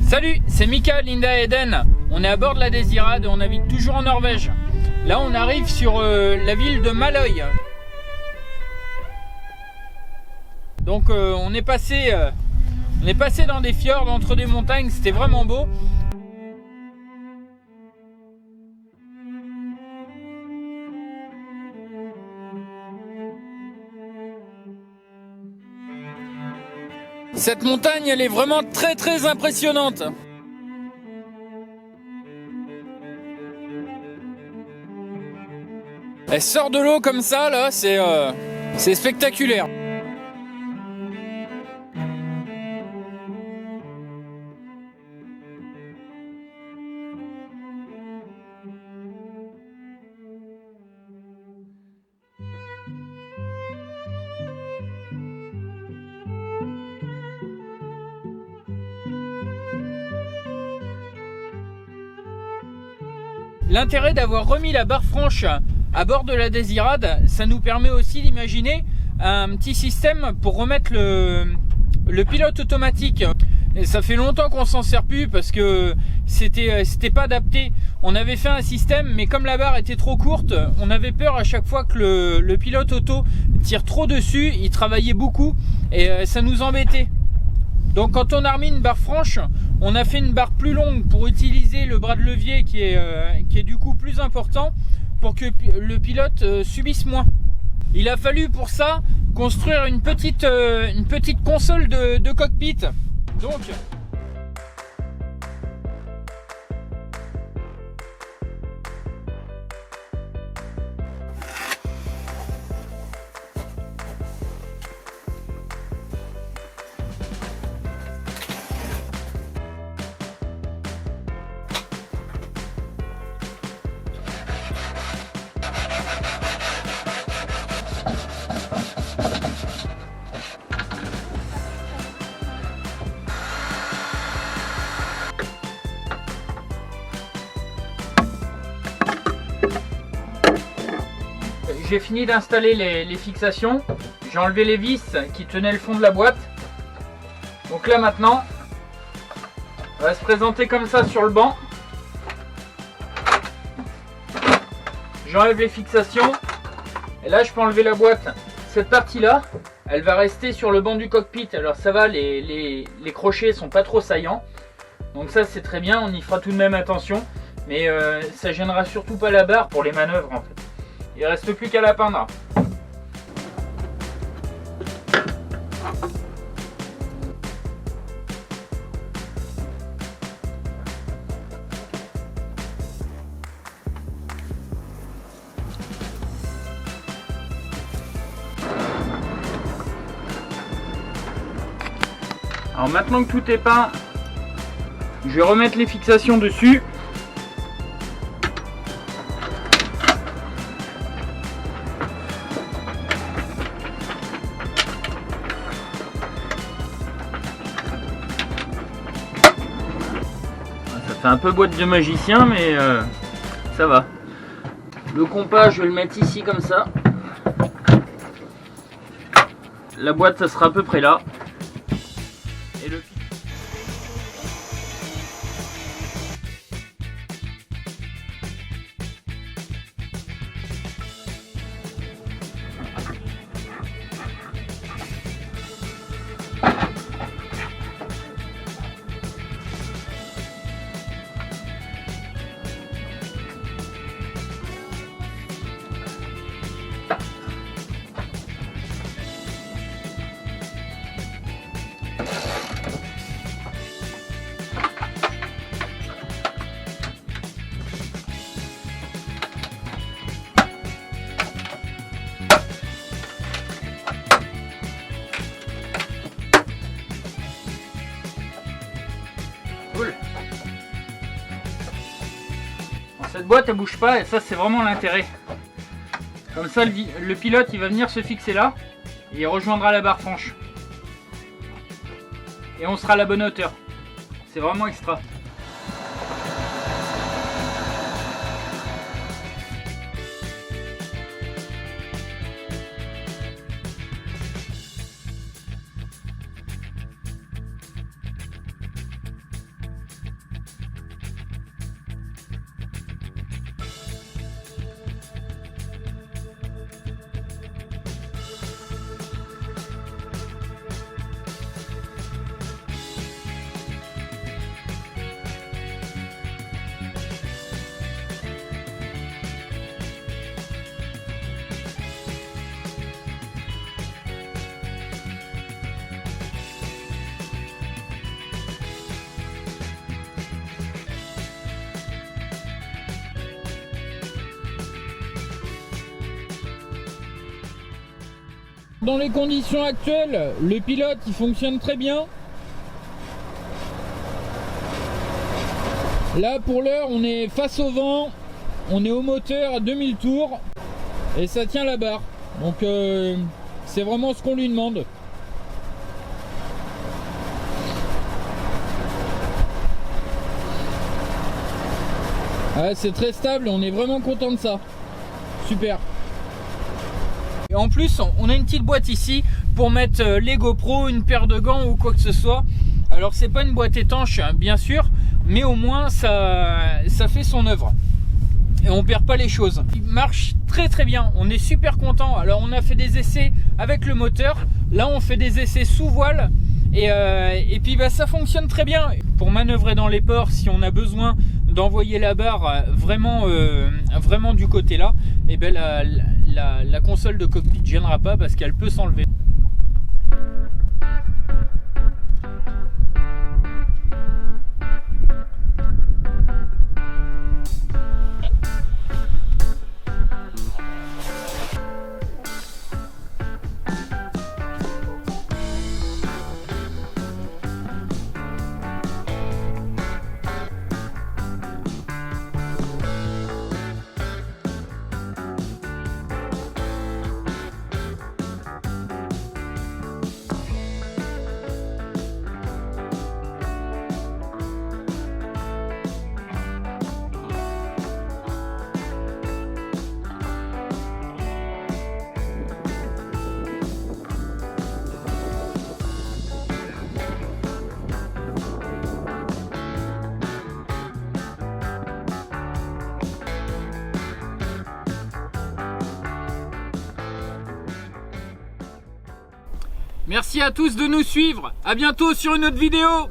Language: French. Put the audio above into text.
Salut, c'est Mika, Linda et Eden. On est à bord de la Désirade et on navigue toujours en Norvège. Là, on arrive sur la ville de Maløy. Donc, on est passé dans des fjords entre des montagnes. C'était vraiment beau. Cette montagne, elle est vraiment très impressionnante. Elle sort de l'eau comme ça, là, c'est spectaculaire. L'intérêt d'avoir remis la barre franche à bord de la Désirade, ça nous permet aussi d'imaginer un petit système pour remettre le pilote automatique. Et ça fait longtemps qu'on s'en sert plus parce que c'était pas adapté. On avait fait un système, mais comme la barre était trop courte, on avait peur à chaque fois que le pilote auto tire trop dessus, il travaillait beaucoup et ça nous embêtait. Donc quand on a remis une barre franche, on a fait une barre plus longue pour utiliser le bras de levier qui est du coup plus important pour que le pilote subisse moins. Il a fallu pour ça construire une petite console de cockpit. Donc j'ai fini d'installer les fixations, j'ai enlevé les vis qui tenaient le fond de la boîte. Donc là maintenant, on va se présenter comme ça sur le banc. J'enlève les fixations et là je peux enlever la boîte. Cette partie là, elle va rester sur le banc du cockpit. Alors ça va, les crochets sont pas trop saillants. Donc ça c'est très bien, on y fera tout de même attention. Mais ça gênera surtout pas la barre pour les manœuvres en fait. Il ne reste plus qu'à la peindre. Alors maintenant que tout est peint, je vais remettre les fixations dessus. Un peu boîte de magicien, mais ça va. Le compas, je vais le mettre ici comme ça. La boîte, ça sera à peu près là. Et le cool. Cette boîte elle bouge pas et ça c'est vraiment l'intérêt. Comme ça le pilote il va venir se fixer là et il rejoindra la barre franche. Et on sera à la bonne hauteur. C'est vraiment extra. Dans les conditions actuelles, le pilote il fonctionne très bien. Là pour l'heure on est face au vent, on est au moteur à 2000 tours et ça tient la barre. Donc c'est vraiment ce qu'on lui demande. Ouais, c'est très stable, on est vraiment content de ça. Super. Et en plus, on a une petite boîte ici pour mettre les GoPro, une paire de gants ou quoi que ce soit. Alors c'est pas une boîte étanche, bien sûr, mais au moins ça fait son œuvre. Et on perd pas les choses. Il marche très très bien, on est super content. Alors on a fait des essais avec le moteur, là on fait des essais sous voile. Et puis bah, ça fonctionne très bien. Pour manœuvrer dans les ports, si on a besoin d'envoyer la barre vraiment du côté là, et ben la console de cockpit ne gênera pas parce qu'elle peut s'enlever. Merci à tous de nous suivre. À bientôt sur une autre vidéo.